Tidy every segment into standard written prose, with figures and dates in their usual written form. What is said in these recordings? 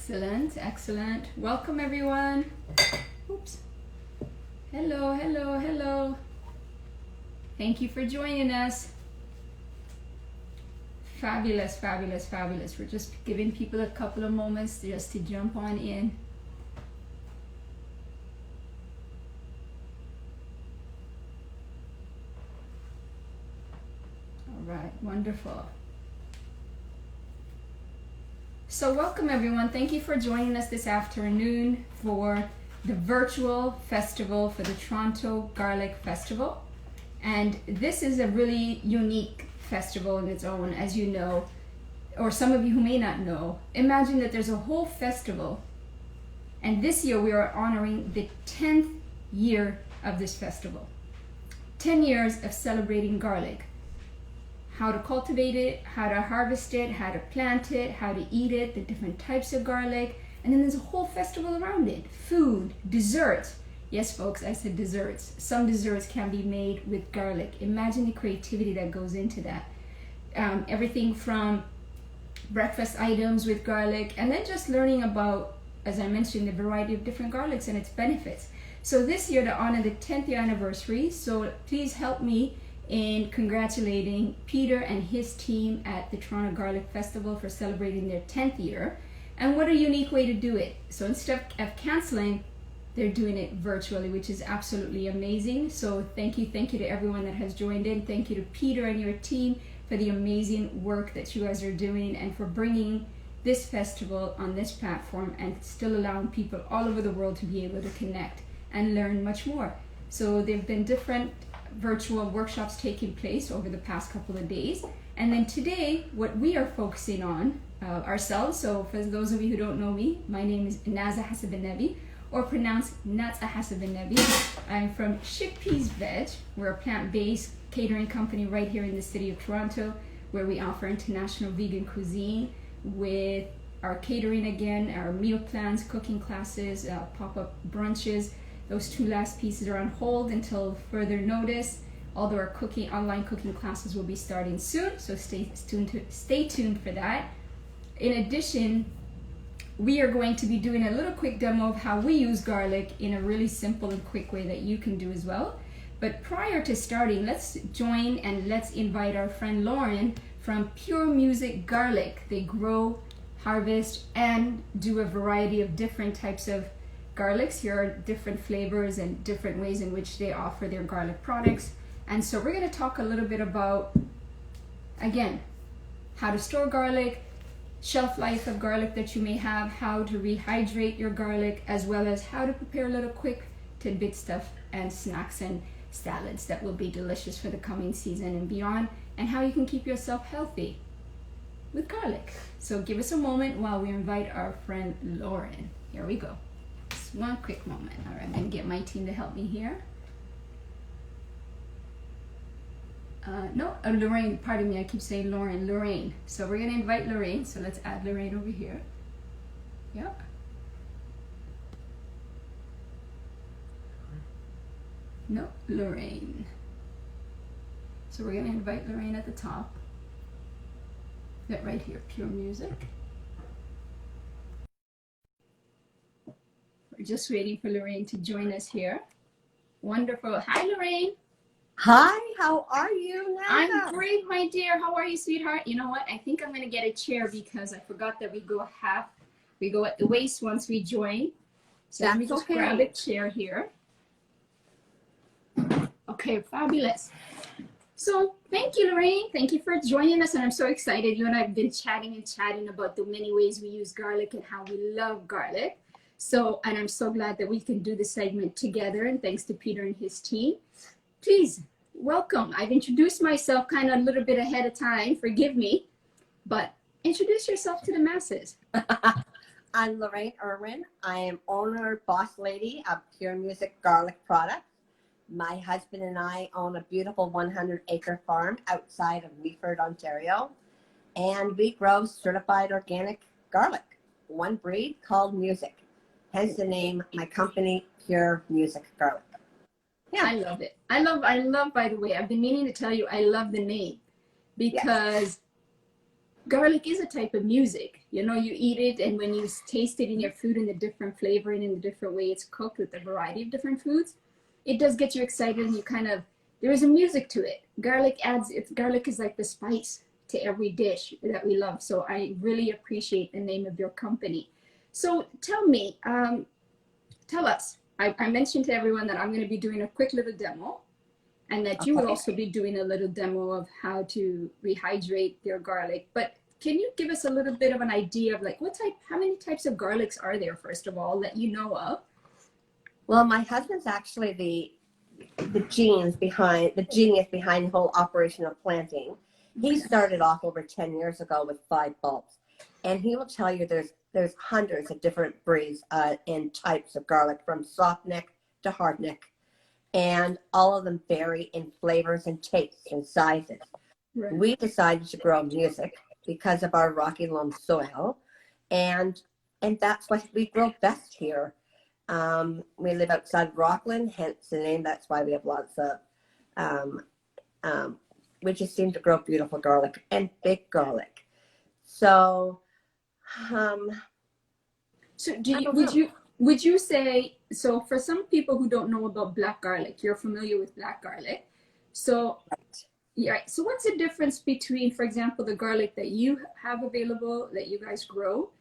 Excellent, excellent. Welcome everyone. Oops. Hello, hello, hello. Thank you for joining us. Fabulous, fabulous, fabulous. We're just giving people a couple of moments just to jump on in. All right, wonderful. So welcome everyone. Thank you for joining us this afternoon for the virtual festival for the Toronto Garlic Festival. And this is a really unique festival in its own, as you know, or some of you who may not know. Imagine that there's a whole festival, and this year we are honoring the 10th year of this festival. 10 years of celebrating garlic. How to cultivate it, how to harvest it, how to plant it, how to eat it, the different types of garlic, and then there's a whole festival around it. Food, desserts. Yes, folks, I said desserts. Some desserts can be made with garlic. Imagine the creativity that goes into that. Everything from breakfast items with garlic, and then just learning about, as I mentioned, the variety of different garlics and its benefits. So this year, to honor the 10th year anniversary, so please help me in congratulating Peter and his team at the Toronto Garlic Festival for celebrating their 10th year. And what a unique way to do it. So instead of canceling, they're doing it virtually, which is absolutely amazing. So thank you to everyone that has joined in. Thank you to Peter and your team for the amazing work that you guys are doing and for bringing this festival on this platform and still allowing people all over the world to be able to connect and learn much more. So there have been different virtual workshops taking place over the past couple of days. And then today, what we are focusing on ourselves, so for those of you who don't know me, my name is Naza Hasebenebi, or pronounced Naza Hasebenebi. I'm from Chickpeas Veg. We're a plant-based catering company right here in the city of Toronto, where we offer international vegan cuisine with our catering again, our meal plans, cooking classes, pop-up brunches. Those two last pieces are on hold until further notice, although our online cooking classes will be starting soon, so stay tuned for that. In addition, we are going to be doing a little quick demo of how we use garlic in a really simple and quick way that you can do as well. But prior to starting, let's join and let's invite our friend Lorraine from Pure Music Garlic. They grow, harvest, and do a variety of different types of garlics. Here are different flavors and different ways in which they offer their garlic products. And so we're going to talk a little bit about, again, how to store garlic, shelf life of garlic that you may have, how to rehydrate your garlic, as well as how to prepare a little quick tidbit stuff and snacks and salads that will be delicious for the coming season and beyond, and how you can keep yourself healthy with garlic. So give us a moment while we invite our friend Lorraine. Here we go. Just one quick moment. All right, I'm going to get my team to help me here. Lorraine, pardon me, I keep saying Lorraine. So we're going to invite Lorraine. So let's add Lorraine over here. Yep. No, Lorraine. So we're going to invite Lorraine at the top. That right here, Pure Music. We're just waiting for Lorraine to join us here. Wonderful. Hi, Lorraine. Hi, how are you, Naza? I'm great, my dear. How are you, sweetheart? You know what? I think I'm going to get a chair because I forgot that we go at the waist once we join. So let me just grab a chair here. Okay, fabulous. So thank you, Lorraine. Thank you for joining us. And I'm so excited. You and I have been chatting about the many ways we use garlic and how we love garlic. So, and I'm so glad that we can do this segment together. And thanks to Peter and his team. Please, welcome. I've introduced myself kind of a little bit ahead of time. Forgive me, but introduce yourself to the masses. I'm Lorraine Irwin. I am owner, boss lady of Pure Music Garlic Products. My husband and I own a beautiful 100-acre farm outside of Meaford, Ontario, and we grow certified organic garlic, one breed called Music. Hence the name, my company, Pure Music Garlic. Yeah, I love it. I love, by the way, I've been meaning to tell you, I love the name because garlic is a type of music. You know, you eat it, and when you taste it in your food and the different flavor and in the different way it's cooked with a variety of different foods, it does get you excited, and you kind of, there is a music to it. Garlic is like the spice to every dish that we love. So I really appreciate the name of your company. So tell me, tell us. I mentioned to everyone that I'm going to be doing a quick little demo, and that you will Okay. also be doing a little demo of how to rehydrate your garlic. But can you give us a little bit of an idea of like how many types of garlics are there, first of all, that you know of? Well, my husband's actually the genius behind the whole operation of planting. He Okay. started off over 10 years ago with 5 bulbs, and he will tell you there's hundreds of different breeds and types of garlic, from soft neck to hard neck, and all of them vary in flavors and tastes and sizes. Right. We decided to grow music because of our rocky loam soil, and that's what we grow best here. We live outside Rockland, hence the name. That's why we have lots of, um, we just seem to grow beautiful garlic and big garlic. So, um, So I don't know. would you say, so for some people who don't know about black garlic, you're familiar with black garlic. So yeah, so what's the difference between, for example, the garlic that you have available that you guys grow,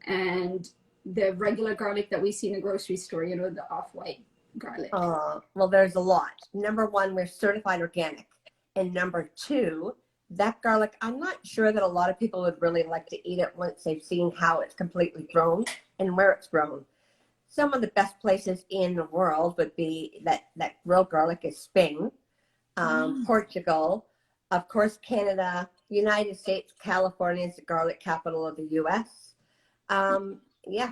and the regular garlic that we see in the grocery store, you know, the off-white garlic? Well, there's a lot. Number one, we're certified organic. And number two, that garlic, I'm not sure that a lot of people would really like to eat it once they've seen how it's completely grown and where it's grown. Some of the best places in the world would be that grow garlic is Spain, Portugal, of course, Canada, United States. California is the garlic capital of the U.S. Yeah,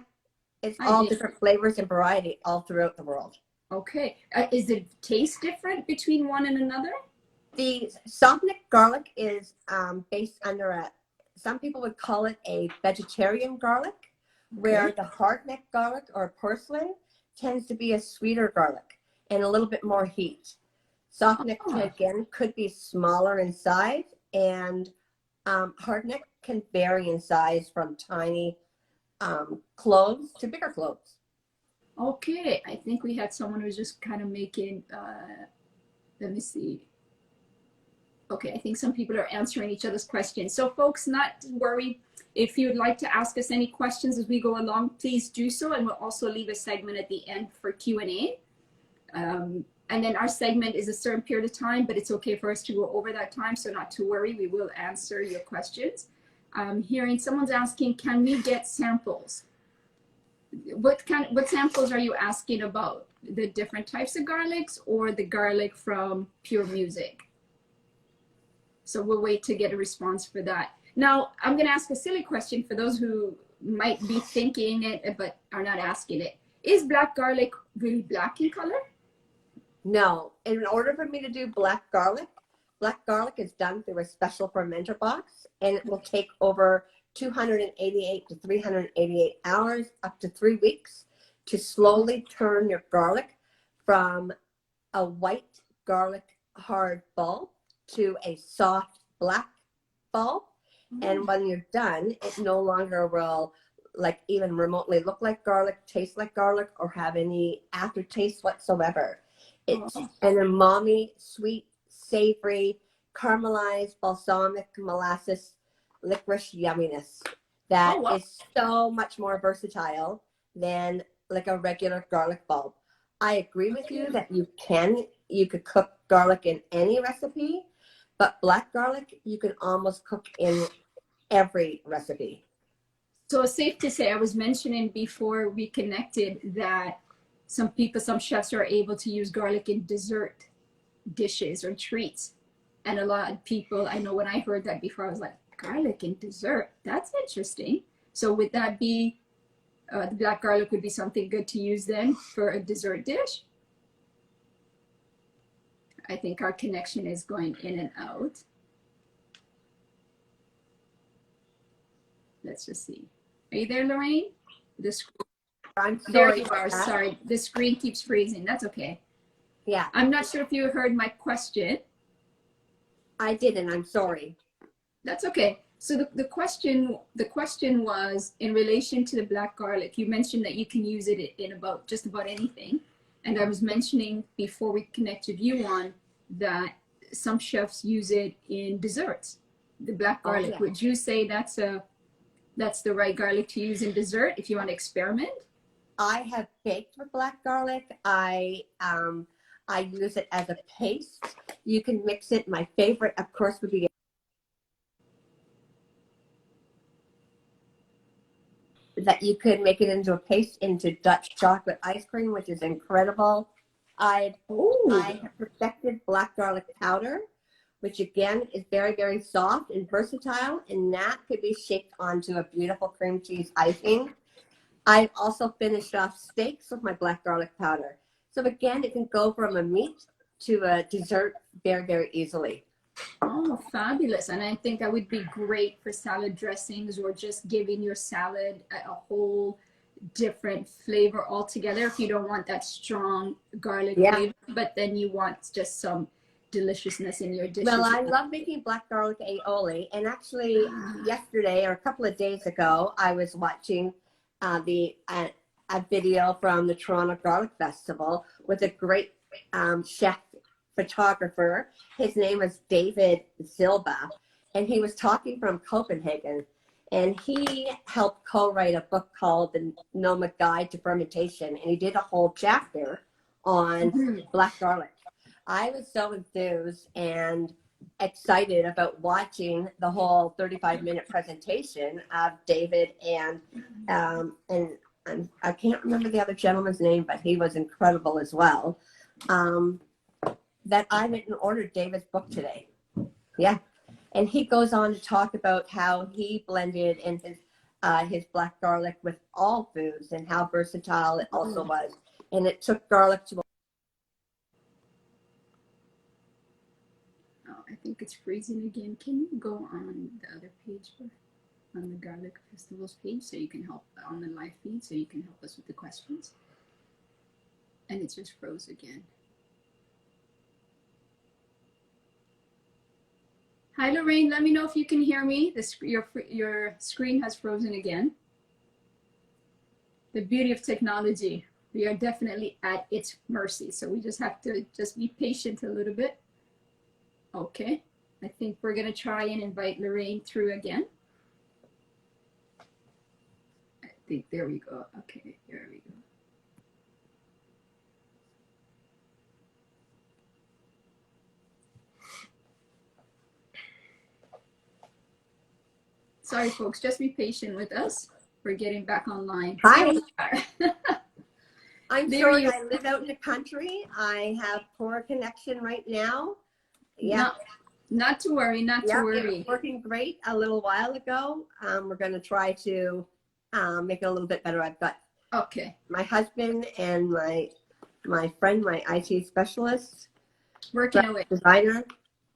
it's I all did. different flavors and variety all throughout the world. Okay. Is the taste different between one and another? The soft neck garlic is based under some people would call it a vegetarian garlic, where Okay. the hard neck garlic or porcelain tends to be a sweeter garlic and a little bit more heat. Soft neck, Oh, again, could be smaller in size, and hard neck can vary in size from tiny cloves to bigger cloves. okay. I think we had someone who was just kind of making, let me see. Okay, I think some people are answering each other's questions. So folks, not to worry. If you'd like to ask us any questions as we go along, please do so. And we'll also leave a segment at the end for Q&A. And then our segment is a certain period of time, but it's okay for us to go over that time. So not to worry, we will answer your questions. Hearing someone's asking, can we get samples? What samples are you asking about? The different types of garlics or the garlic from Pure Music? So we'll wait to get a response for that. Now, I'm going to ask a silly question for those who might be thinking it but are not asking it. Is black garlic really black in color? No, in order for me to do black garlic is done through a special fermenter box, and it will take over 288 to 388 hours, up to 3 weeks, to slowly turn your garlic from a white garlic hard bulb to a soft black bulb. And when you're done, it no longer will like even remotely look like garlic, taste like garlic, or have any aftertaste whatsoever. It's Oh, an umami, sweet, savory, caramelized, balsamic, molasses, licorice yumminess oh that wow. is so much more versatile than like a regular garlic bulb. I agree with you that you could cook garlic in any recipe, but black garlic you can almost cook in every recipe. So it's safe to say, I was mentioning before we connected that some chefs are able to use garlic in dessert dishes or treats. And a lot of people, I know when I heard that before, I was like, garlic in dessert? That's interesting. So would that be, the black garlic would be something good to use then for a dessert dish? I think our connection is going in and out. Let's just see. Are you there, Lorraine? I'm There sorry you about are. that. Sorry, the screen keeps freezing. That's okay. Yeah, I'm not sure if you heard my question. I didn't. I'm sorry. That's okay. So the question was in relation to the black garlic. You mentioned that you can use it in about just about anything, and I was mentioning before we connected you on that some chefs use it in desserts. The black Oh, garlic. yeah. Would you say that's the right garlic to use in dessert if you want to experiment? I have baked with black garlic. I use it as a paste. You can mix it. My favorite, of course, would be that you could make it into a paste into Dutch chocolate ice cream, which is incredible. I Oh, have perfected black garlic powder, which again is very, very soft and versatile, and that could be shaped onto a beautiful cream cheese icing. I've also finished off steaks with my black garlic powder. So again, it can go from a meat to a dessert very, very easily. oh, fabulous. And I think that would be great for salad dressings or just giving your salad a whole different flavor altogether if you don't want that strong garlic Yeah. flavor, but then you want just some deliciousness in your Well, dishes. I love making black garlic aioli. And actually, yesterday or a couple of days ago, I was watching a video from the Toronto Garlic Festival with a great chef photographer. His name is David Zilba, and he was talking from Copenhagen. And he helped co-write a book called The Noma Guide to Fermentation, and he did a whole chapter on black garlic. I was so enthused and excited about watching the whole 35-minute presentation of David and I can't remember the other gentleman's name, but he was incredible as well. That I went and ordered David's book today. Yeah. And he goes on to talk about how he blended in his black garlic with all foods and how versatile it also was. And it took garlic to. Oh, I think it's freezing again. Can you go on the other page, on the Garlic Festivals page, so you can help on the live feed, so you can help us with the questions? And it just froze again. Hi, Lorraine. Let me know if you can hear me. Your screen has frozen again. The beauty of technology. We are definitely at its mercy, so we just have to just be patient a little bit. Okay, I think we're gonna try and invite Lorraine through again. I think there we go. Okay, here we go. Sorry, folks, just be patient with us. We're getting back online. Hi. There I'm There sorry, you- I live out in the country. I have poor connection right now. Yeah. Not to worry, not to Yeah, it worry. was working great a little while ago. We're going to try to make it a little bit better. I've got Okay, my husband and my friend, my IT specialist, working away. designer,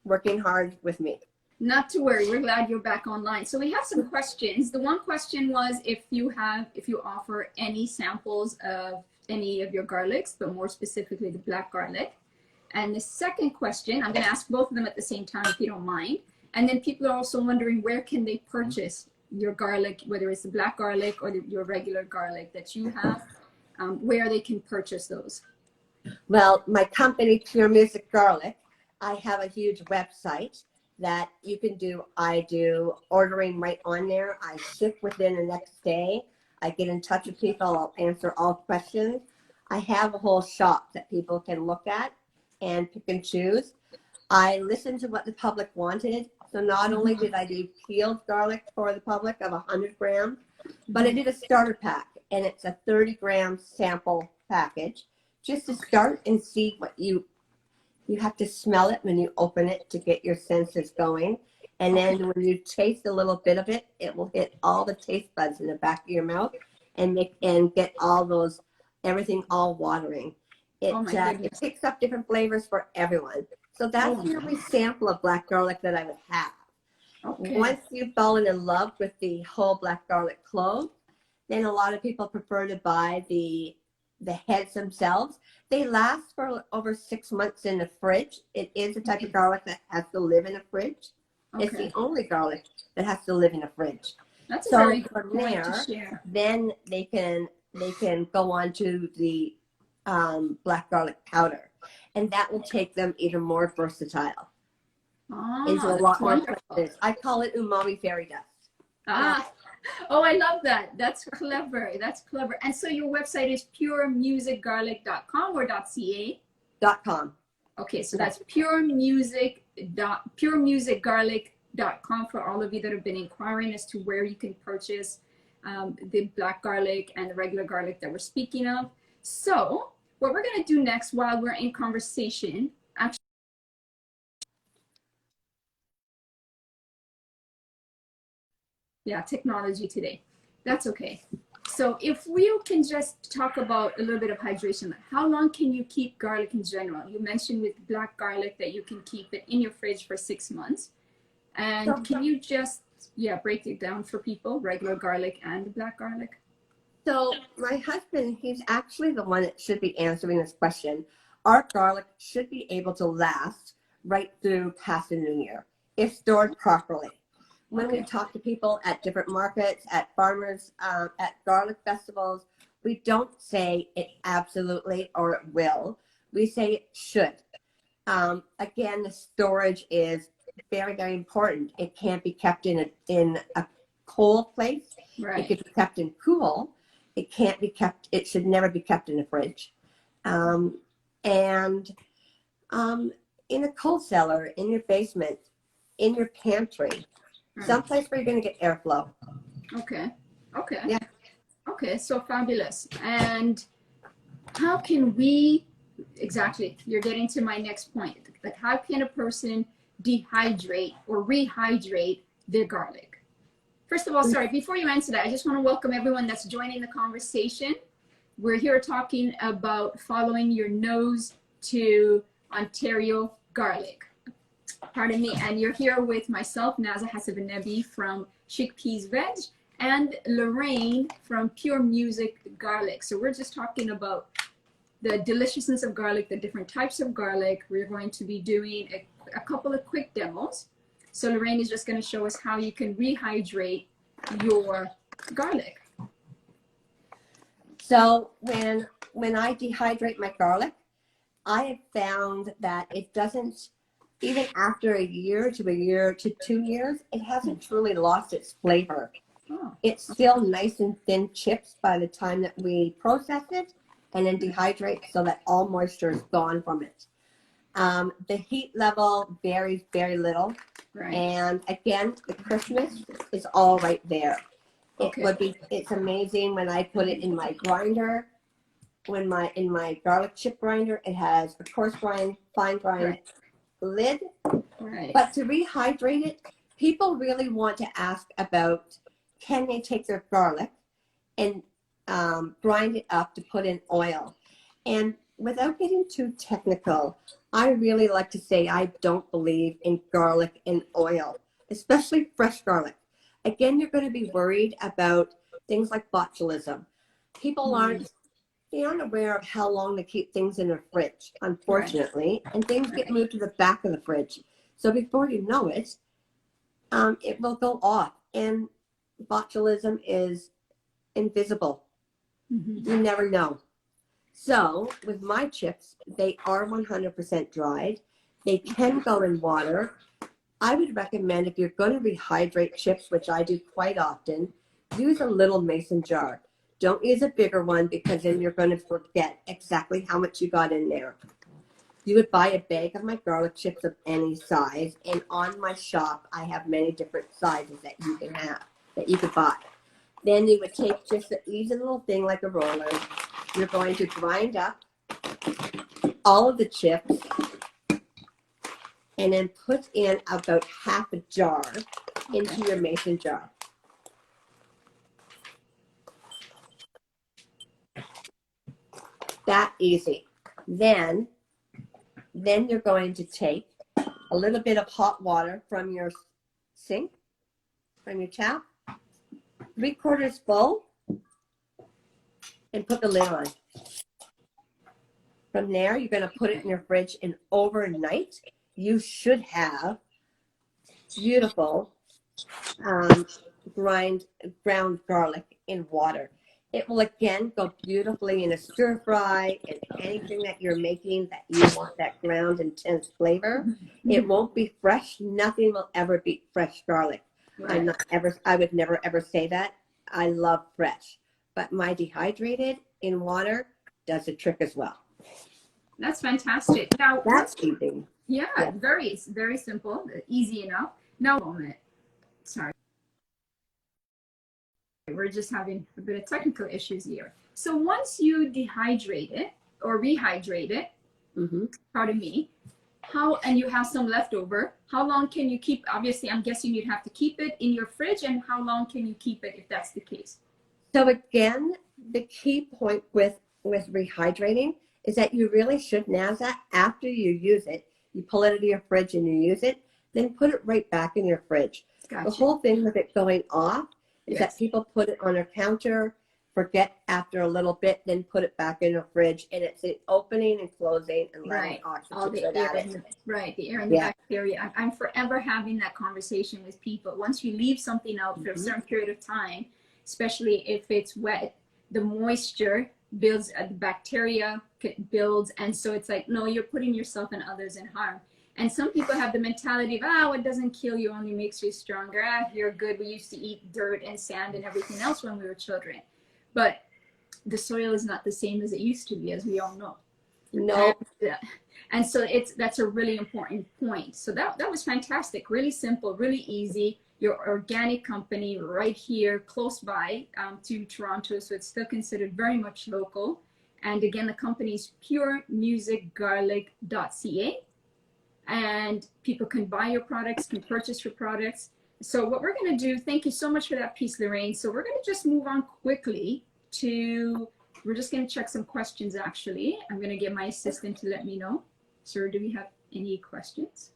working hard with me. Not to worry, we're glad you're back online. So we have some questions. The one question was if you offer any samples of any of your garlics, but more specifically the black garlic. And the second question, I'm going to ask both of them at the same time if you don't mind. And then people are also wondering where can they purchase your garlic, whether it's the black garlic or your regular garlic that you have, where they can purchase those. Well, my company, Pure Music Garlic, I have a huge website that you can do. I do ordering right on there. I ship within the next day. I get in touch with people. I'll answer all questions. I have a whole shop that people can look at and pick and choose. I listened to what the public wanted. So not only did I do peeled garlic for the public of 100 grams, but I did a starter pack, and it's a 30-gram sample package just to start and see what you have to smell it when you open it to get your senses going. And then when you taste a little bit of it, it will hit all the taste buds in the back of your mouth and get all those, everything all watering. It picks up different flavors for everyone. So that's the only sample of black garlic that I would have. Okay. Once you've fallen in love with the whole black garlic clove, then a lot of people prefer to buy the heads themselves. They last for over 6 months in the fridge. It is a type of garlic that has to live in a fridge. Okay. It's the only garlic that has to live in a fridge. That's a So very good from point to there, share. then they can go on to the black garlic powder, and that will take them even more versatile into Ah, a that's lot more wonderful. places. I call it umami fairy dust. Ah, oh, I love that. That's clever. That's clever. And so your website is puremusicgarlic.com or .ca? .com. Okay, so that's puremusicgarlic.com for all of you that have been inquiring as to where you can purchase the black garlic and the regular garlic that we're speaking of. So what we're going to do next while we're in conversation, actually, yeah, technology today. That's okay. So if we can just talk about a little bit of hydration, how long can you keep garlic in general? You mentioned with black garlic that you can keep it in your fridge for 6 months. And can you just, break it down for people, regular garlic and black garlic? So my husband, he's actually the one that should be answering this question. Our garlic should be able to last right through past the new year if stored properly. When we talk to people at different markets, at farmers, at garlic festivals, we don't say it absolutely or it will. We say it should. Again, the storage is very, very important. It can't be kept in a cold place. Right. It could be kept in cool. It can't be kept. It should never be kept in a fridge. And in a cold cellar, in your basement, in your pantry. Someplace where you're going to get airflow. Okay. Okay. Yeah. Okay. So fabulous. And how can we, exactly, you're getting to my next point. Like, how can a person dehydrate or rehydrate their garlic? First of all, sorry, before you answer that, I just want to welcome everyone that's joining the conversation. We're here talking about following your nose to Ontario garlic. Pardon me, and you're here with myself, Naza Hasebenebi from Chickpeas Veg, and Lorraine from Pure Music Garlic. So we're just talking about the deliciousness of garlic, the different types of garlic. We're going to be doing a couple of quick demos. So Lorraine is just going to show us how you can rehydrate your garlic. So when I dehydrate my garlic, I have found that it doesn't, even after a year to 2 years, it hasn't truly lost its flavor. Oh. It's still nice and thin chips by the time that we process it and then dehydrate so that all moisture is gone from it. The heat level varies very little. Right. And again, the crispness is all right there. Okay. It's amazing when I put it in my grinder. In my garlic chip grinder, it has a coarse grind, fine grind lid. Right. But to rehydrate it, people really want to ask about, can they take their garlic and grind it up to put in oil? And without getting too technical, I really like to say I don't believe in garlic in oil, especially fresh garlic. Again, you're going to be worried about things like botulism. People aren't aware of how long to keep things in a fridge, unfortunately, and things get moved to the back of the fridge. So before you know it, it will go off, and botulism is invisible. You never know. So with my chips, they are 100% dried. They can go in water. I would recommend, if you're going to rehydrate chips, which I do quite often, use a little mason jar. Don't use a bigger one because then you're going to forget exactly how much you got in there. You would buy a bag of my garlic chips of any size, and on my shop I have many different sizes that you can have, that you could buy. Then you would take just an easy little thing like a roller. You're going to grind up all of the chips and then put in about half a jar into your mason jar. That easy. Then you're going to take a little bit of hot water from your sink, from your tap, 3/4 full, and put the lid on. From there, you're going to put it in your fridge, and overnight, you should have beautiful um, ground garlic in water. It will again go beautifully in a stir fry and anything that you're making that you want that ground intense flavor. It won't be fresh. Nothing will ever beat fresh garlic. Right. I would never ever say that. I love fresh, but my dehydrated in water does the trick as well. That's fantastic. Now, That's easy. Yeah, very, very simple, easy enough. Now, a moment. Sorry. We're just having a bit of technical issues here. So once you dehydrate it or rehydrate it, pardon me, and you have some leftover, how long can you keep? Obviously, I'm guessing you'd have to keep it in your fridge, and how long can you keep it if that's the case? So again, the key point with rehydrating is that you really should, Naza, after you use it, you pull it out of your fridge and you use it, then put it right back in your fridge. Gotcha. The whole thing with it going off is that people put it on their counter, forget after a little bit, then put it back in the fridge, and it's the opening and closing and letting all the air the air and the bacteria. I'm forever having that conversation with people. Once you leave something out for a certain period of time, especially if it's wet, the moisture builds, the bacteria builds, and so it's like, no, you're putting yourself and others in harm. And some people have the mentality of, it doesn't kill you, only makes you stronger. You're good. We used to eat dirt and sand and everything else when we were children. But the soil is not the same as it used to be, as we all know. No. And so that's a really important point. So that was fantastic. Really simple, really easy. Your organic company right here, close by to Toronto. So it's still considered very much local. And again, the company is puremusicgarlic.ca. And people can buy your products, can purchase your products. So what we're going to do, thank you so much for that piece, Lorraine. So we're going to just move on quickly to, we're just going to check some questions, actually. I'm going to get my assistant to let me know. Sir, do we have any questions?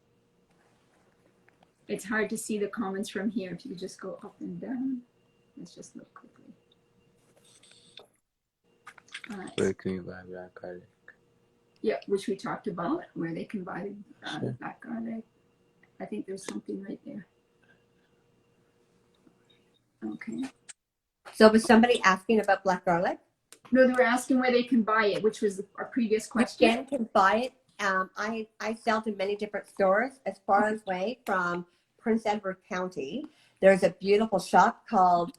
It's hard to see the comments from here. If you could just go up and down. Let's just look quickly. All right. Where can you buy black garlic? Yeah, which we talked about, where they can buy black garlic. I think there's something right there. Okay. So was somebody asking about black garlic? No, they were asking where they can buy it, which was our previous question. You can buy it. I sell to many different stores as far away from Prince Edward County. There's a beautiful shop called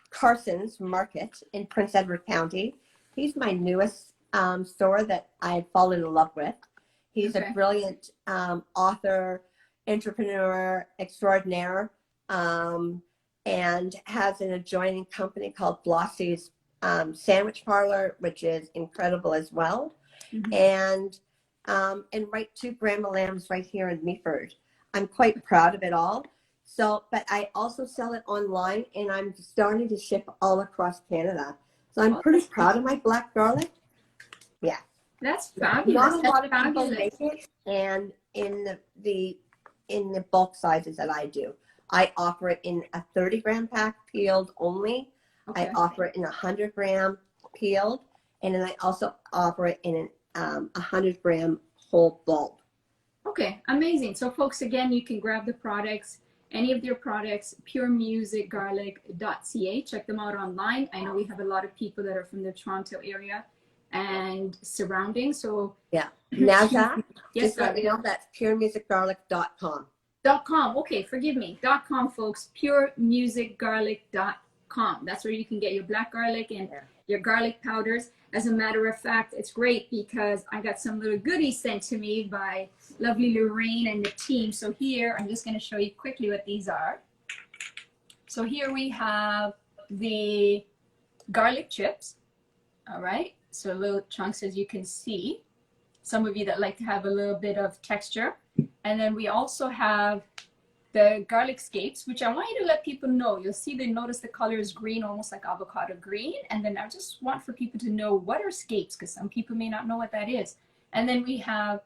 Carson's Market in Prince Edward County. He's my newest store that I've fallen in love with. He's a brilliant author, entrepreneur extraordinaire, and has an adjoining company called Flossie's Sandwich Parlor, which is incredible as well. And right to Grandma Lamb's right here in Meaford. I'm quite proud of it all. So, but I also sell it online, and I'm starting to ship all across Canada. So I'm pretty proud of my black garlic. Yeah. That's fabulous. Not a lot of people make it, and in the bulk sizes that I do. I offer it in a 30-gram pack peeled only. I offer it in 100-gram peeled, and then I also offer it in an 100-gram whole bulb. Okay, amazing. So folks, again, you can grab the products, any of their products, puremusicgarlic.ca. Check them out online. I know we have a lot of people that are from the Toronto area and surrounding. So yeah, Naza, yes, just let me know that's puremusicgarlic.com. .com. Okay, forgive me. .com, folks. Puremusicgarlic.com. That's where you can get your black garlic and your garlic powders. As a matter of fact, it's great because I got some little goodies sent to me by lovely Lorraine and the team. So here, I'm just going to show you quickly what these are. So here we have the garlic chips. All right. So little chunks, as you can see. Some of you that like to have a little bit of texture. And then we also have the garlic scapes, which I want you to let people know. You'll see, notice the color is green, almost like avocado green. And then I just want for people to know what are scapes, because some people may not know what that is. And then we have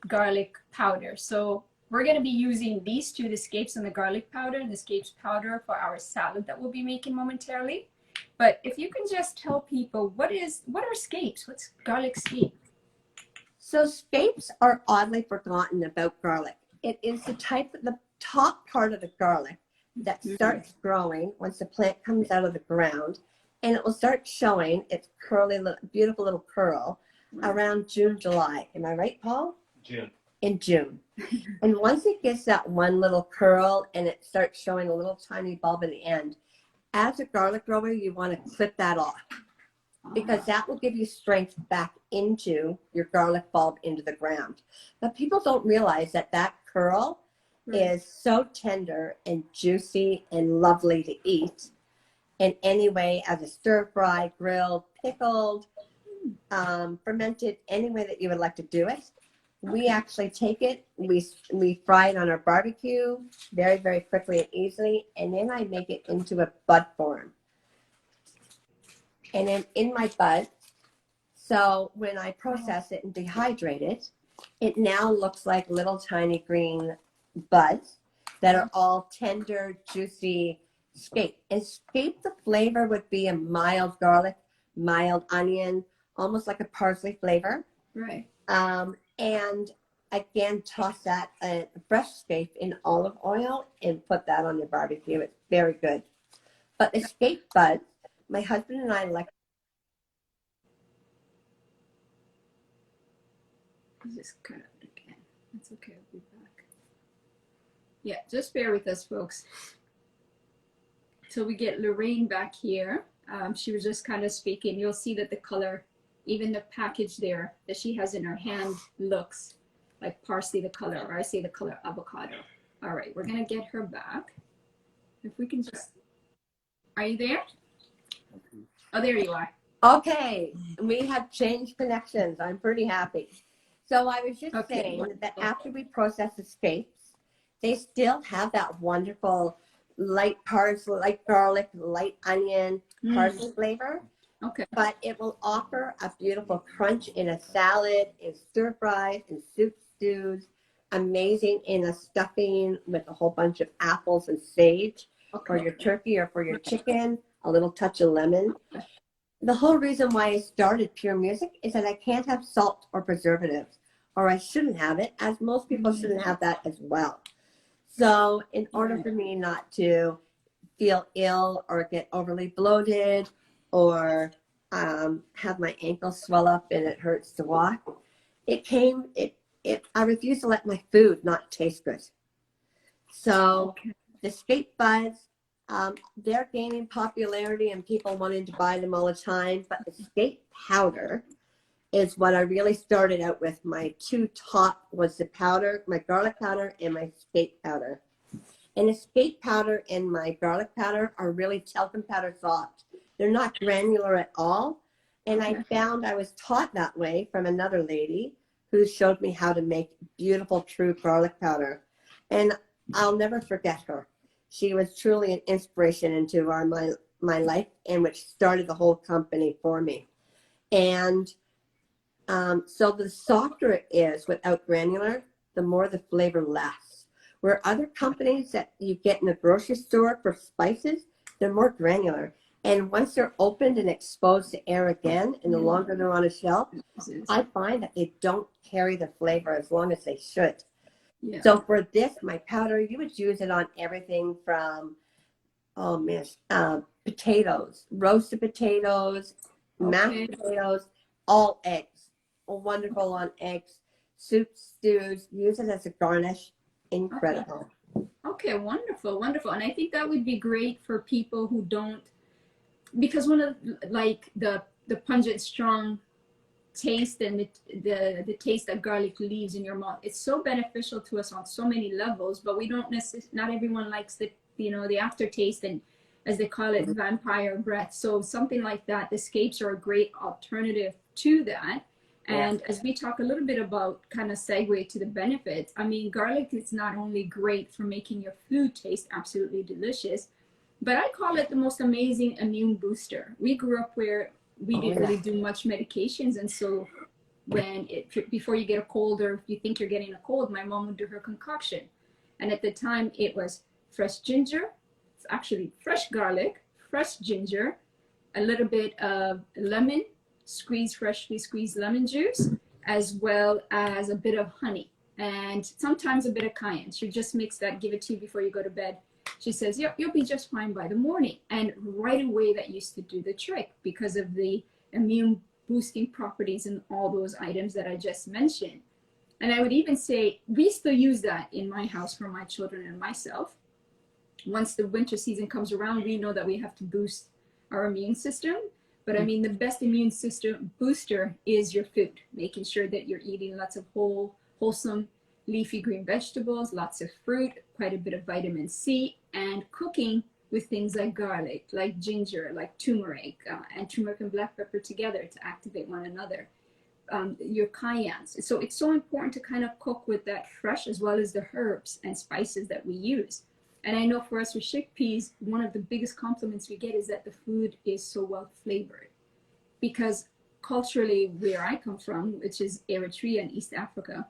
garlic powder. So we're going to be using these two, the scapes and the garlic powder, and the scapes powder for our salad that we'll be making momentarily. But if you can just tell people, what are scapes? What's garlic scape? So scapes are oddly forgotten about garlic. It is the type top part of the garlic that starts growing once the plant comes out of the ground, and it will start showing its curly, beautiful little curl around June, July. Am I right, Paul? June. In June. And once it gets that one little curl and it starts showing a little tiny bulb in the end, as a garlic grower, you want to clip that off, because that will give you strength back into your garlic bulb into the ground. But people don't realize that that curl is so tender and juicy and lovely to eat in any way, as a stir fry, grilled, pickled, fermented, any way that you would like to do it. We actually take it, we fry it on our barbecue very, very quickly and easily, and then I make it into a bud form. And then in my bud, so when I process it and dehydrate it, it now looks like little tiny green buds that are all tender, juicy scape. And scape, the flavor would be a mild garlic, mild onion, almost like a parsley flavor. Right. And again, toss that fresh scape in olive oil and put that on your barbecue. It's very good. But the scape buds, my husband and I like. Just cut it again. That's okay. I'll be back. Yeah, just bear with us, folks. So we get Lorraine back here. She was just kind of speaking. You'll see that the color, even the package there that she has in her hand, looks like parsley, the color, or I say the color avocado. All right, we're gonna get her back. If we can just, are you there? Oh, there you are. Okay, we have changed connections. I'm pretty happy. So I was just saying that after we process the scapes, they still have that wonderful light parsley, light garlic, light onion, parsley flavor. Okay. But it will offer a beautiful crunch in a salad, in stir fries, in soup stews, amazing in a stuffing with a whole bunch of apples and sage for your turkey or for your chicken, a little touch of lemon. The whole reason why I started Pure Music is that I can't have salt or preservatives, or I shouldn't have it, as most people shouldn't have that as well. So in order for me not to feel ill or get overly bloated or have my ankles swell up and it hurts to walk, I refuse to let my food not taste good. So the scape buds, they're gaining popularity and people wanting to buy them all the time, but the scape powder is what I really started out with. My two top was the powder, my garlic powder and my scape powder. And the scape powder and my garlic powder are really talcum powder soft. They're not granular at all. And I found I was taught that way from another lady who showed me how to make beautiful, true garlic powder. And I'll never forget her. She was truly an inspiration into my life, and which started the whole company for me. And so the softer it is without granular, the more the flavor lasts. Where other companies that you get in the grocery store for spices, they're more granular. And once they're opened and exposed to air again, and the longer they're on a shelf, I find that they don't carry the flavor as long as they should. Yeah. So for this, my powder, you would use it on everything from, potatoes, roasted potatoes, mashed potatoes, all eggs. Wonderful on eggs, soup, stews. Use it as a garnish. Incredible. Okay, wonderful, wonderful. And I think that would be great for people who don't, because one of the pungent, strong taste and the taste that garlic leaves in your mouth, it's so beneficial to us on so many levels, but we don't not everyone likes the aftertaste, and as they call it, vampire breath. So something like that, the scapes are a great alternative to that. And as we talk a little bit about, kind of segue to the benefits, I mean, garlic is not only great for making your food taste absolutely delicious, but I call it the most amazing immune booster. We grew up where we didn't really do much medications, and so before you get a cold, or if you think you're getting a cold, my mom would do her concoction. And at the time it was fresh ginger, it's actually fresh garlic, fresh ginger, a little bit of lemon, freshly squeezed lemon juice, as well as a bit of honey. and sometimes a bit of cayenne. She'll just mix that, give it to you before you go to bed. She says, yep, you'll be just fine by the morning. And right away, that used to do the trick because of the immune boosting properties in all those items that I just mentioned. And I would even say we still use that in my house for my children and myself. Once the winter season comes around, we know that we have to boost our immune system. But I mean, the best immune system booster is your food, making sure that you're eating lots of wholesome, leafy green vegetables, lots of fruit, quite a bit of vitamin C, and cooking with things like garlic, like ginger, like turmeric, and turmeric and black pepper together to activate one another. Your cayennes. So it's so important to kind of cook with that fresh as well as the herbs and spices that we use. And I know for us with chickpeas, one of the biggest compliments we get is that the food is so well flavored. Because culturally, where I come from, which is Eritrea and East Africa,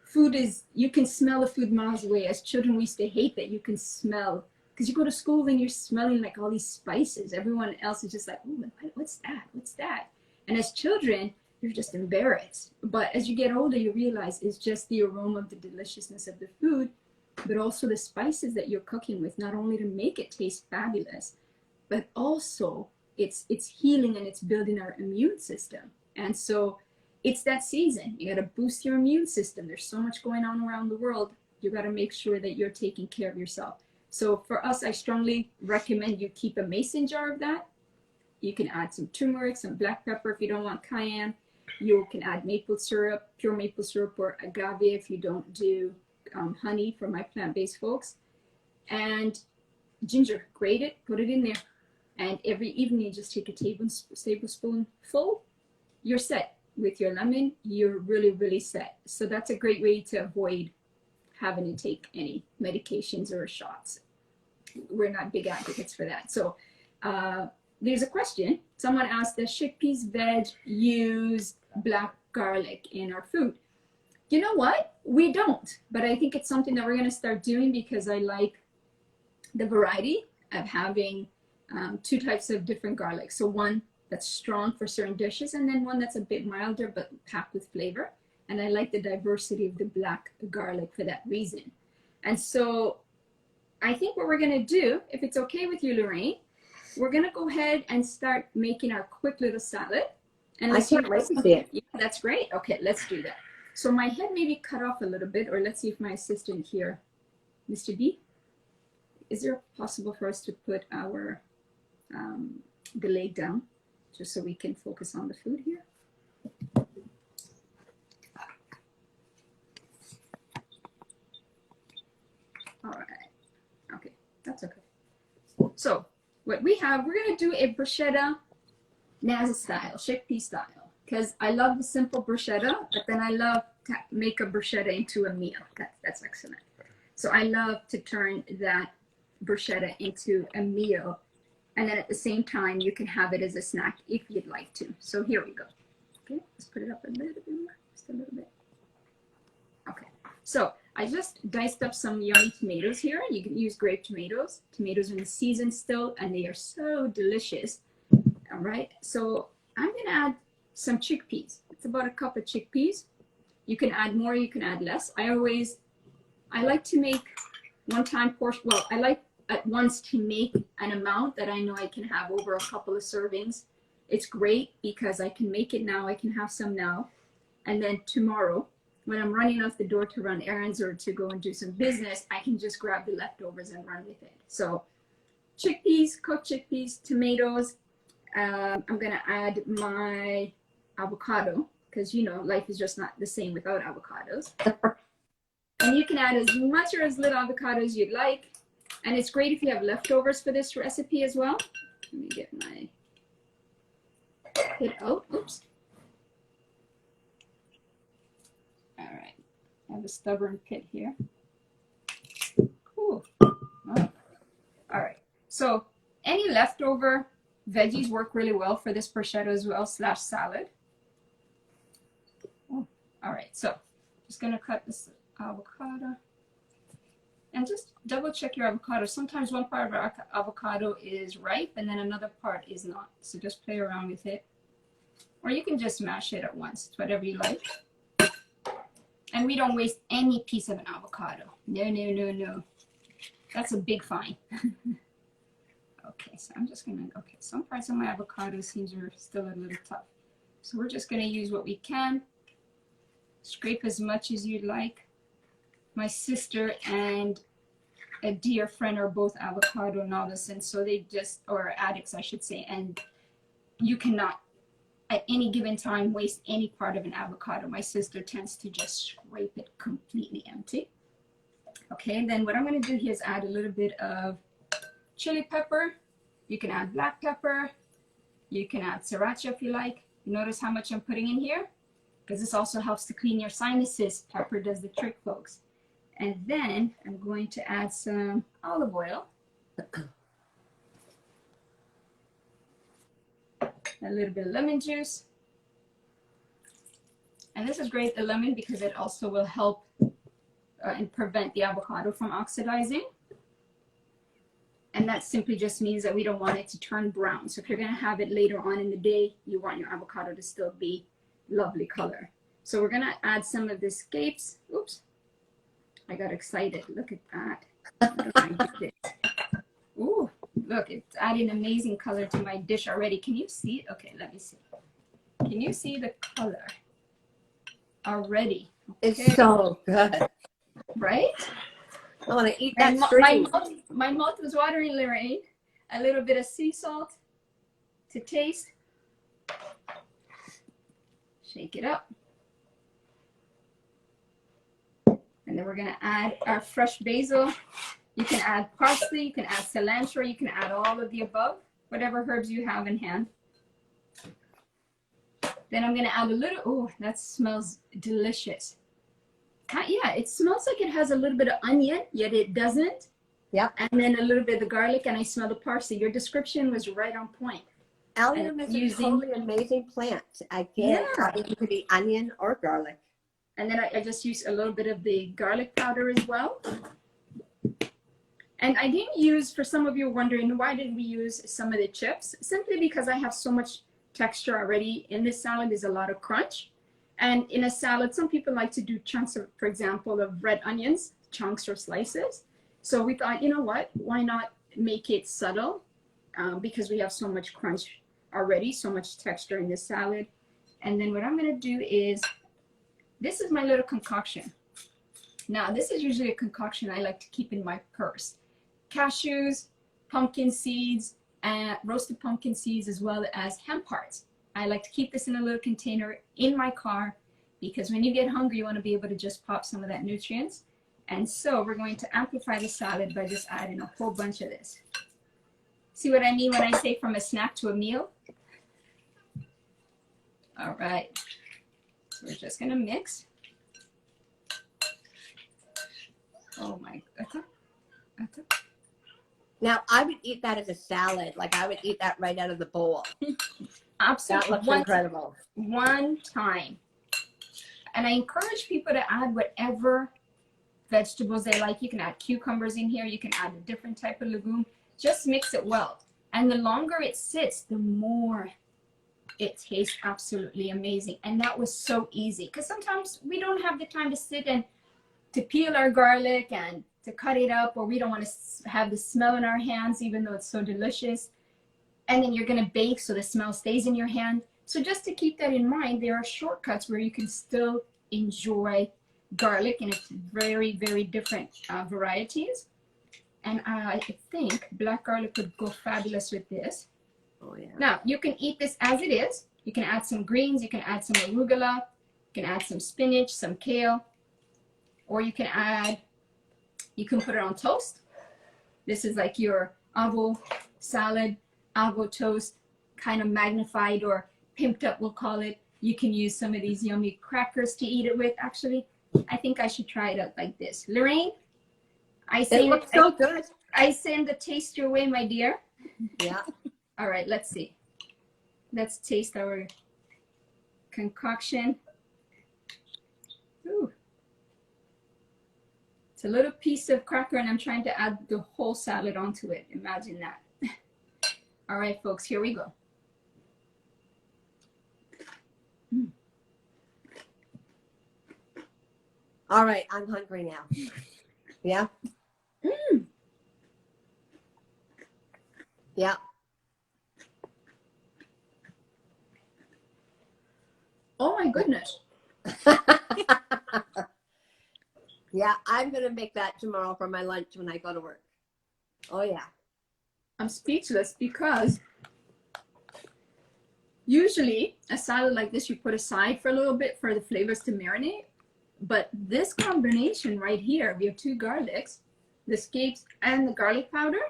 food is, you can smell the food miles away. As children, we used to hate that you can smell, because you go to school and you're smelling like all these spices. Everyone else is just like, oh, what's that? What's that? And as children, you're just embarrassed. But as you get older, you realize it's just the aroma of the deliciousness of the food, but also the spices that you're cooking with, not only to make it taste fabulous, but also it's healing and it's building our immune system. And so it's that season. You got to boost your immune system. There's so much going on around the world. You got to make sure that you're taking care of yourself. So for us, I strongly recommend you keep a mason jar of that. You can add some turmeric, some black pepper if you don't want cayenne. You can add maple syrup, pure maple syrup, or agave if you don't do honey for my plant-based folks. And ginger, grate it, put it in there. And every evening you just take a tablespoon full, you're set. With your lemon, you're really, really set. So that's a great way to avoid having to take any medications or shots. We're not big advocates for that. So there's a question. Someone asked, does chickpeas veg use black garlic in our food? You know what? We don't. But I think it's something that we're going to start doing because I like the variety of having two types of different garlic. So one that's strong for certain dishes, and then one that's a bit milder but packed with flavor. And I like the diversity of the black garlic for that reason. And so I think what we're going to do, if it's okay with you, Lorraine, we're going to go ahead and start making our quick little salad. And I can't wait to see it. Yeah, that's great. Okay, let's do that. So my head may be cut off a little bit, or let's see if my assistant here, Mr. B, is there possible for us to put our delay down just so we can focus on the food here? All right. Okay, that's okay. So what we have, we're going to do a bruschetta Naza style, chickpea style, because I love the simple bruschetta, but then I love to make a bruschetta into a meal. That's excellent. So I love to turn that bruschetta into a meal, and then at the same time you can have it as a snack if you'd like to. So here we go. Okay, let's put it up a little bit more, just a little bit. Okay, so I just diced up some yummy tomatoes here. You can use grape tomatoes. Tomatoes are in the season still, and they are so delicious. All right, so I'm gonna add some chickpeas. It's about a cup of chickpeas. You can add more, you can add less. I like to make one-time portion. Well, I like at once to make an amount that I know I can have over a couple of servings. It's great because I can make it now, I can have some now, and then tomorrow, when I'm running out the door to run errands or to go and do some business, I can just grab the leftovers and run with it. So chickpeas, cooked chickpeas, tomatoes. I'm gonna add my avocado because you know life is just not the same without avocados. And you can add as much or as little avocado as you'd like. And it's great if you have leftovers for this recipe as well. Let me get my pit out. Oops. All right. I have a stubborn pit here. Cool. Oh. All right. So any leftover veggies work really well for this bruschetta as well / salad. Oh. All right. So just going to cut this avocado. And just double check your avocado. Sometimes one part of our avocado is ripe and then another part is not. So just play around with it. Or you can just mash it at once. It's whatever you like. And we don't waste any piece of an avocado. No, no, no, no. That's a big fine. Okay, so I'm just gonna, okay, some parts of my avocado seems are still a little tough. So we're just gonna use what we can. Scrape as much as you'd like. My sister and a dear friend are both avocado novices, and so they just, or addicts I should say, and you cannot at any given time waste any part of an avocado. My sister tends to just scrape it completely empty. Okay, and then what I'm going to do here is add a little bit of chili pepper. You can add black pepper. You can add sriracha if you like. Notice how much I'm putting in here, because this also helps to clean your sinuses. Pepper does the trick, folks. And then I'm going to add some olive oil. A little bit of lemon juice. And this is great, the lemon, because it also will help and prevent the avocado from oxidizing. And that simply just means that we don't want it to turn brown. So if you're going to have it later on in the day, you want your avocado to still be lovely color. So we're going to add some of the scapes. Oops, I got excited. Look at that. Ooh, look, it's adding amazing color to my dish already. Can you see it? Okay, let me see. Can you see the color already? Okay. It's so good. Right? I want to eat that And my mouth was watering, Lorraine. A little bit of sea salt to taste. Shake it up. And then we're going to add our fresh basil. You can add parsley, you can add cilantro, you can add all of the above, whatever herbs you have in hand. Then I'm going to add a little, oh, that smells delicious. Yeah, it smells like it has a little bit of onion, yet it doesn't. Yep. And then a little bit of the garlic, and I smell the parsley. Your description was right on point. Allium is a totally amazing plant. Again, it could be onion or garlic. And then I just use a little bit of the garlic powder as well. And I didn't use, for some of you wondering, why didn't we use some of the chips? Simply because I have so much texture already in this salad. There's a lot of crunch. And in a salad, some people like to do chunks of, for example, of red onions, chunks or slices. So we thought, you know what, why not make it subtle? Because we have so much crunch already, so much texture in this salad. And then what I'm going to do is, this is my little concoction. Now, this is usually a concoction I like to keep in my purse. Cashews, pumpkin seeds, and roasted pumpkin seeds, as well as hemp hearts. I like to keep this in a little container in my car, because when you get hungry, you want to be able to just pop some of that nutrients. And so we're going to amplify the salad by just adding a whole bunch of this. See what I mean when I say from a snack to a meal? All right. So we're just going to mix. Oh my God. Now, I would eat that as a salad. Like, I would eat that right out of the bowl. Absolutely. That looks incredible. One time. And I encourage people to add whatever vegetables they like. You can add cucumbers in here. You can add a different type of legume. Just mix it well. And the longer it sits, the more it tastes absolutely amazing. And that was so easy, because sometimes we don't have the time to sit and to peel our garlic and to cut it up, or we don't want to have the smell in our hands, even though it's so delicious. And then you're going to bake, so the smell stays in your hand. So just to keep that in mind, there are shortcuts where you can still enjoy garlic in its very, very different varieties. And I think black garlic would go fabulous with this. Oh, yeah. Now, you can eat this as it is. You can add some greens. You can add some arugula. You can add some spinach, some kale. Or you can put it on toast. This is like your avo salad, avo toast, kind of magnified or pimped up, we'll call it. You can use some of these yummy crackers to eat it with. Actually, I think I should try it out like this. Lorraine, It looks so good. I send the taste your way, my dear. Yeah. All right, let's see. Let's taste our concoction. Ooh. It's a little piece of cracker, and I'm trying to add the whole salad onto it. Imagine that. All right, folks, here we go. All right, I'm hungry now. Yeah. Yeah. Oh my goodness. Yeah, I'm going to make that tomorrow for my lunch when I go to work. Oh, yeah. I'm speechless because usually a salad like this you put aside for a little bit for the flavors to marinate. But this combination right here, we have 2 garlics, the scapes and the garlic powder.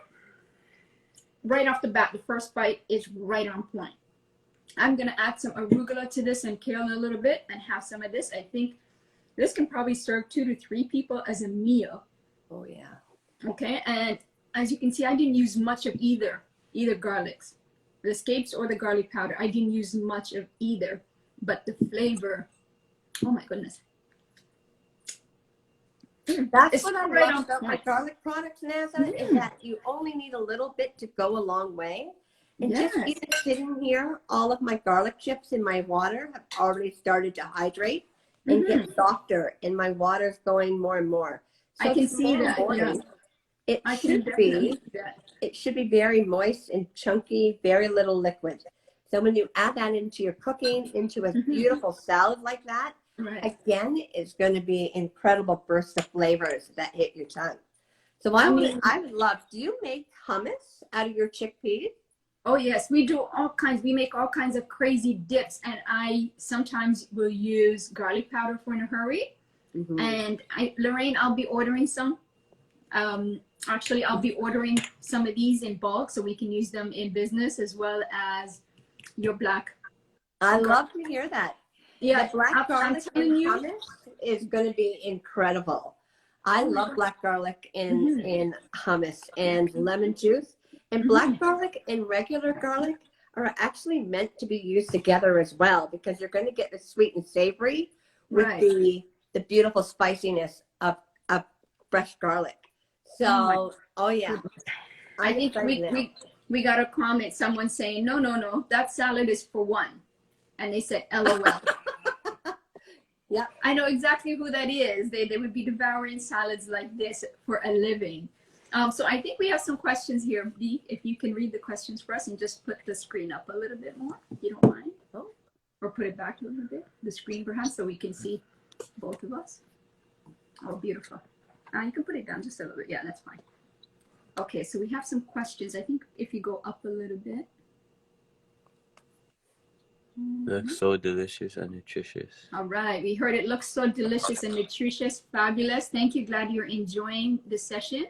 Right off the bat, the first bite is right on point. I'm going to add some arugula to this and kale a little bit and have some of this. I think this can probably serve 2 to 3 people as a meal. Oh, yeah. Okay, and as you can see, I didn't use much of either garlics, the scapes or the garlic powder. I didn't use much of either, but the flavor, oh my goodness. That's It's what I right love about my garlic products, Naza, is that you only need a little bit to go a long way. And Yes. just even sitting here, all of my garlic chips in my water have already started to hydrate and get softer, and my water's going more and more. So I can see that. Morning, Yeah. it should be very moist and chunky, very little liquid. So when you add that into your cooking, into a beautiful salad like that, again, it's going to be incredible bursts of flavors that hit your tongue. So I would love, do you make hummus out of your chickpeas? Oh yes, we do all kinds. We make all kinds of crazy dips, and I sometimes will use garlic powder for in a hurry. And Lorraine, I'll be ordering some. Actually, I'll be ordering some of these in bulk so we can use them in business as well as your black. I love to hear that. Yeah, the black garlic in hummus is going to be incredible. I love black garlic in hummus and lemon juice. And black garlic and regular garlic are actually meant to be used together as well, because you're going to get the sweet and savory with the beautiful spiciness of fresh garlic. So, I think we got a comment, someone saying, no, that salad is for one. And they said, LOL. Yeah, I know exactly who that is. They would be devouring salads like this for a living. So I think we have some questions here. B, if you can read the questions for us and just put the screen up a little bit more, if you don't mind. Or put it back a little bit, the screen perhaps, so we can see both of us. Oh, beautiful. You can put it down just a little bit. Yeah, that's fine. Okay, so we have some questions. I think if you go up a little bit. Looks so delicious and nutritious. All right, we heard it looks so delicious and nutritious. Fabulous. Thank you. Glad you're enjoying the session.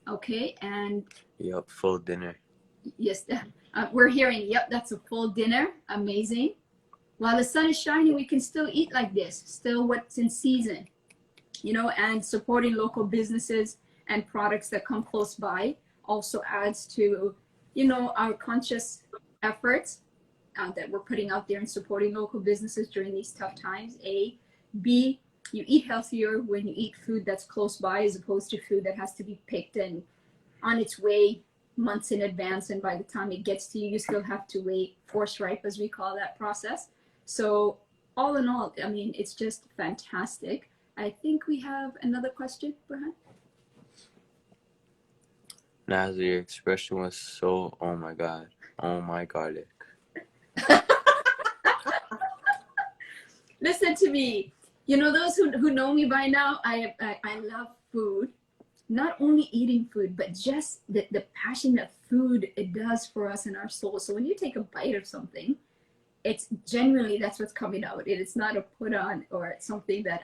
Okay, and yep, full dinner. Yes, we're hearing, yep, that's a full dinner. Amazing. While the sun is shining, we can still eat like this, still what's in season, and supporting local businesses and products that come close by also adds to, our conscious efforts that we're putting out there and supporting local businesses during these tough times. A, B, you eat healthier when you eat food that's close by as opposed to food that has to be picked and on its way months in advance, and by the time it gets to you, you still have to wait, force ripe as we call that process. So all in all, I mean, it's just fantastic. I think we have another question, Burhan. Naza, your expression was so, oh my God, oh my garlic. Listen to me. Those who know me by now, I love food. Not only eating food, but just the passion that food it does for us in our soul. So when you take a bite of something, it's genuinely, that's what's coming out. It's not a put on or something that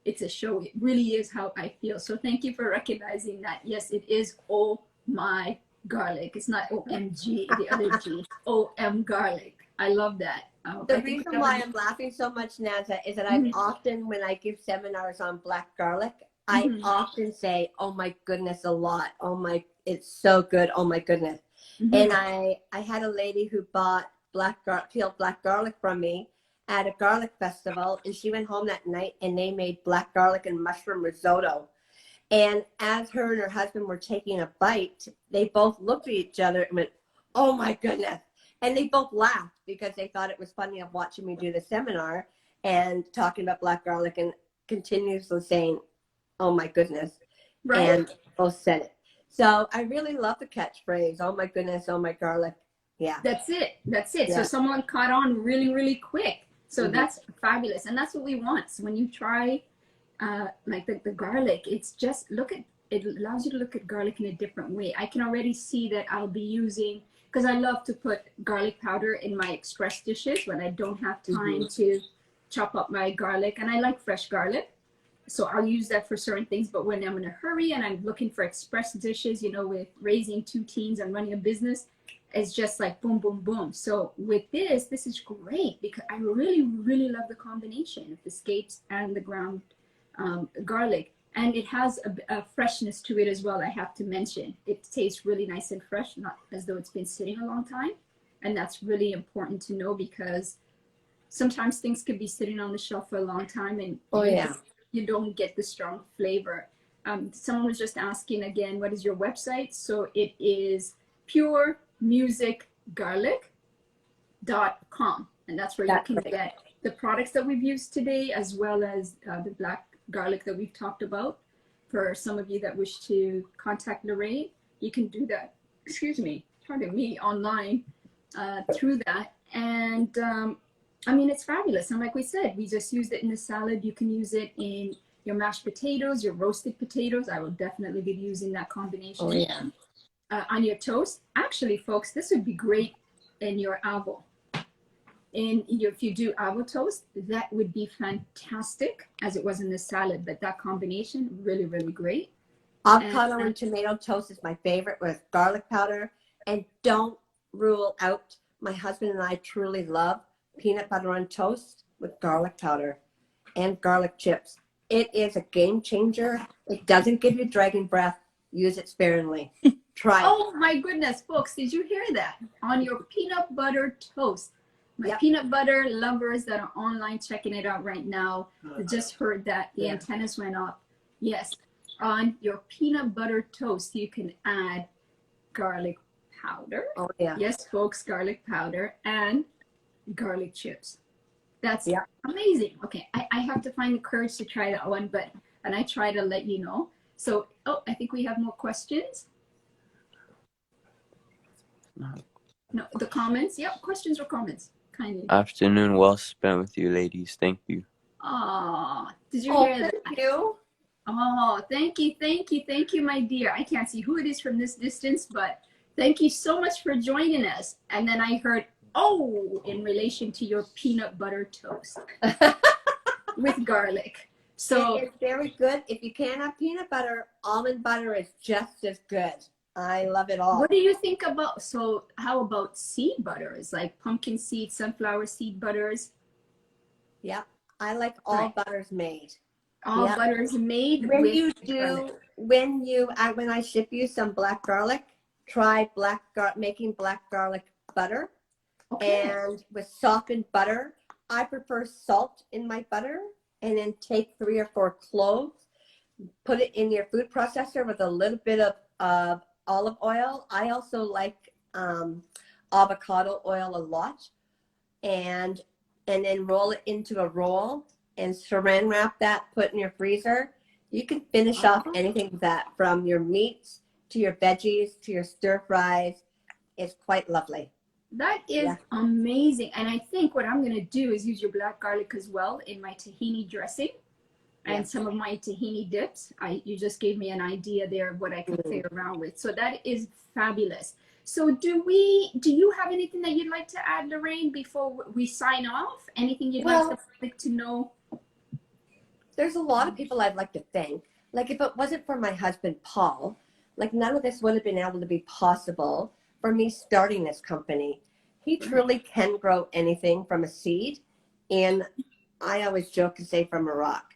it's a show. It really is how I feel. So thank you for recognizing that. Yes, it is oh my garlic. It's not OMG, the other G. OM garlic. I love that. The reason why I'm laughing so much, Naza, is that I've often, when I give seminars on black garlic, I often say, oh my goodness, a lot. It's so good. Oh my goodness. And I had a lady who bought peeled black garlic from me at a garlic festival, and she went home that night and they made black garlic and mushroom risotto. And as her and her husband were taking a bite, they both looked at each other and went, oh my goodness. And they both laughed because they thought it was funny of watching me do the seminar and talking about black garlic. And continuously saying, "Oh my goodness," Right? and both said it. So I really love the catchphrase, "Oh my goodness, oh my garlic." Yeah, That's it. That's it. So yeah. someone caught on really, really quick. So Hmm. that's fabulous. And that's what we want. So when you try like the garlic, it's just look at it allows you to look at garlic in a different way. I can already see that I'll be using because I love to put garlic powder in my express dishes when I don't have time to chop up my garlic, and I like fresh garlic. So I'll use that for certain things, but when I'm in a hurry and I'm looking for express dishes, you know, with raising two teens and running a business, it's just like boom, boom, boom. So with this is great because I really, really love the combination of the scapes and the ground garlic. And it has a freshness to it as well, I have to mention. It tastes really nice and fresh, not as though it's been sitting a long time. And that's really important to know because sometimes things could be sitting on the shelf for a long time and you don't get the strong flavor. Someone was just asking again, what is your website? So it is puremusicgarlic.com. And that's where you can get the products that we've used today, as well as the black garlic that we've talked about. For some of you that wish to contact Lorraine, you can do that, pardon me, online through that. And I mean, it's fabulous. And like we said, we just used it in the salad. You can use it in your mashed potatoes, your roasted potatoes. I will definitely be using that combination. Oh yeah. On your toast. Actually, folks, this would be great in your avo. If you do avo toast, that would be fantastic as it was in the salad. But that combination, really, really great. Avocado and tomato toast is my favorite with garlic powder. And don't rule out, my husband and I truly love peanut butter on toast with garlic powder and garlic chips. It is a game changer. It doesn't give you dragon breath. Use it sparingly. Try it. Oh my goodness, folks, did you hear that? On your peanut butter toast. My peanut butter lovers that are online checking it out right now, they just heard that the antennas went up. Yes, on your peanut butter toast, you can add garlic powder. Oh yeah. Yes, folks, garlic powder and garlic chips. That's amazing. Okay, I have to find the courage to try that one, and I try to let you know. So, I think we have more questions. No, the comments. Yep, questions or comments. Kindly. Afternoon well spent with you, ladies. Thank you. Oh, did you hear that? Thank you. Oh, thank you, my dear. I can't see who it is from this distance, but thank you so much for joining us. And then I heard, in relation to your peanut butter toast with garlic. So it's very good. If you can't have peanut butter, almond butter is just as good. I love it all. What do you think about, so how about seed butters, like pumpkin seed, sunflower seed butters? Yep. I like all butters made. All butters made when with you do garlic. When I ship you some black garlic, try making black garlic butter. And with softened butter, I prefer salt in my butter, and then take 3 or 4 cloves, put it in your food processor with a little bit of olive oil. I also like avocado oil a lot, and then roll it into a roll and saran wrap that, put in your freezer. You can finish off anything with that, from your meats to your veggies to your stir fries. It's quite lovely. That is amazing. And I think what I'm going to do is use your black garlic as well in my tahini dressing and some of my tahini dips. You just gave me an idea there of what I could play around with. So that is fabulous. So do you have anything that you'd like to add, Lorraine, before we sign off? Anything you'd like to know? There's a lot of people I'd like to thank. Like, if it wasn't for my husband, Paul, like, none of this would have been able to be possible for me starting this company. He truly can grow anything from a seed, and I always joke and say from a rock.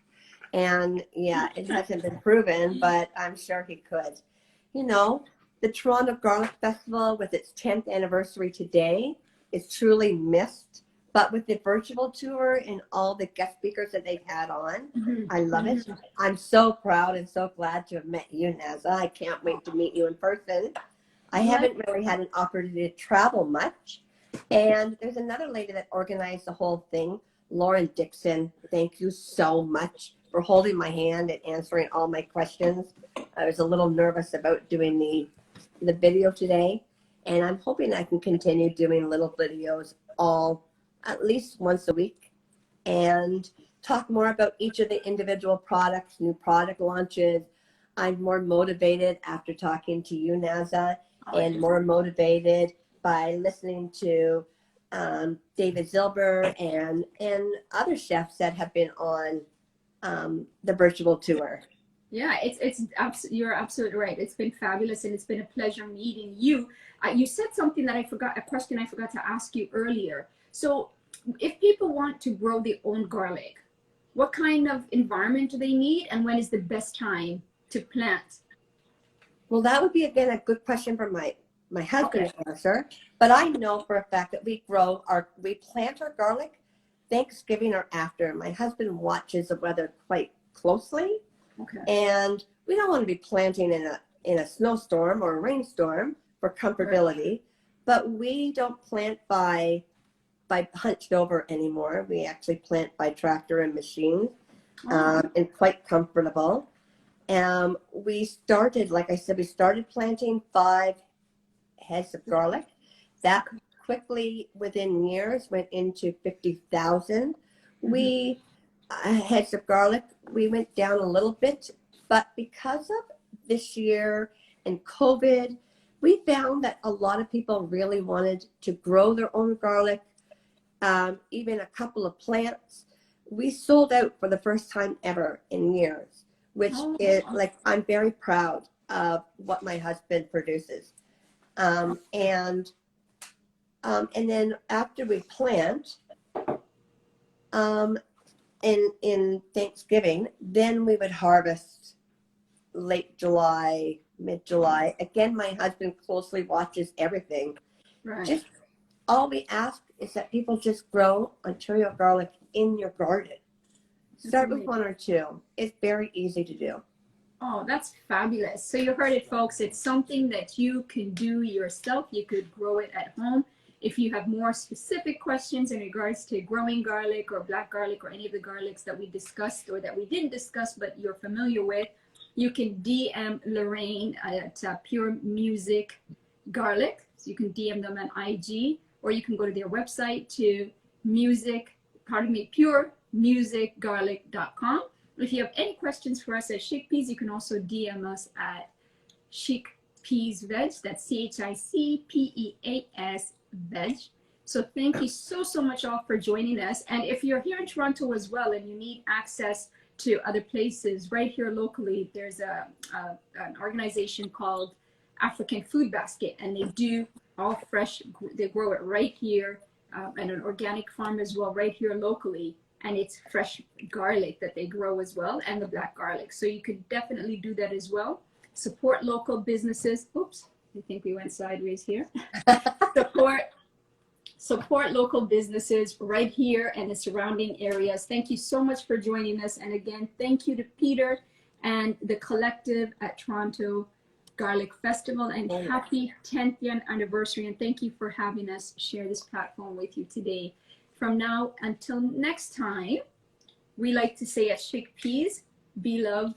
And it hasn't been proven, but I'm sure he could. You know, the Toronto Garlic Festival, with its 10th anniversary today, is truly missed. But with the virtual tour and all the guest speakers that they've had on, I love it. I'm so proud and so glad to have met you, Naza. I can't wait to meet you in person. I haven't really had an opportunity to travel much. And there's another lady that organized the whole thing, Lauren Dixon. Thank you so much. for holding my hand and answering all my questions. I was a little nervous about doing the video today, and I'm hoping I can continue doing little videos at least once a week and talk more about each of the individual products, new product launches. I'm more motivated after talking to you, Naza, and more motivated by listening to David Zilber and other chefs that have been on the virtual tour. Yeah, you're absolutely right. It's been fabulous, and it's been a pleasure meeting you. You said something that a question I forgot to ask you earlier. So if people want to grow their own garlic, what kind of environment do they need, and when is the best time to plant? Well, that would be, again, a good question for my husband to answer. But I know for a fact that we plant our garlic Thanksgiving or after. My husband watches the weather quite closely. Okay. And we don't want to be planting in a snowstorm or a rainstorm for comfortability. Right. But we don't plant by hunched over anymore. We actually plant by tractor and machine, and quite comfortable. We started, like I said, we started planting 5 heads of garlic. That quickly, within years, went into 50,000. We heads of garlic, we went down a little bit, but because of this year and COVID, we found that a lot of people really wanted to grow their own garlic, even a couple of plants. We sold out for the first time ever in years, which is like, I'm very proud of what my husband produces. And then after we plant, in Thanksgiving, then we would harvest late July, mid-July. Again, my husband closely watches everything. Right. Just all we ask is that people just grow Ontario garlic in your garden. Start with 1 or 2. It's very easy to do. Oh, that's fabulous. So you heard it, folks. It's something that you can do yourself. You could grow it at home. If you have more specific questions in regards to growing garlic or black garlic or any of the garlics that we discussed or that we didn't discuss but you're familiar with, you can DM Lorraine at Pure Music Garlic. So you can DM them on IG, or you can go to their website to puremusicgarlic.com. If you have any questions for us at Chic Peas, you can also DM us at Chic Peas Veg. That's CHICPEAS Veg. So thank you so much all for joining us. And if you're here in Toronto as well and you need access to other places, right here locally, there's an organization called African Food Basket, and they do all fresh, they grow it right here, and an organic farm as well right here locally. And it's fresh garlic that they grow as well, and the black garlic. So you could definitely do that as well. Support local businesses. Oops, I think we went sideways here. Support local businesses right here and the surrounding areas. Thank you so much for joining us. And again, thank you to Peter and the collective at Toronto Garlic Festival, and happy 10th year anniversary. And thank you for having us share this platform with you today. From now until next time, we like to say at Chic Peas, be loved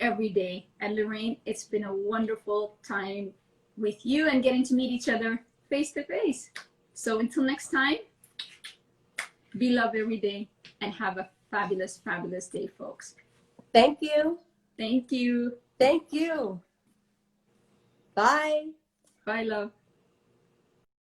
every day. And Lorraine, it's been a wonderful time with you and getting to meet each other face to face. So until next time, be loved every day and have a fabulous, fabulous day, folks. Thank you. Thank you. Thank you. Bye. Bye, love.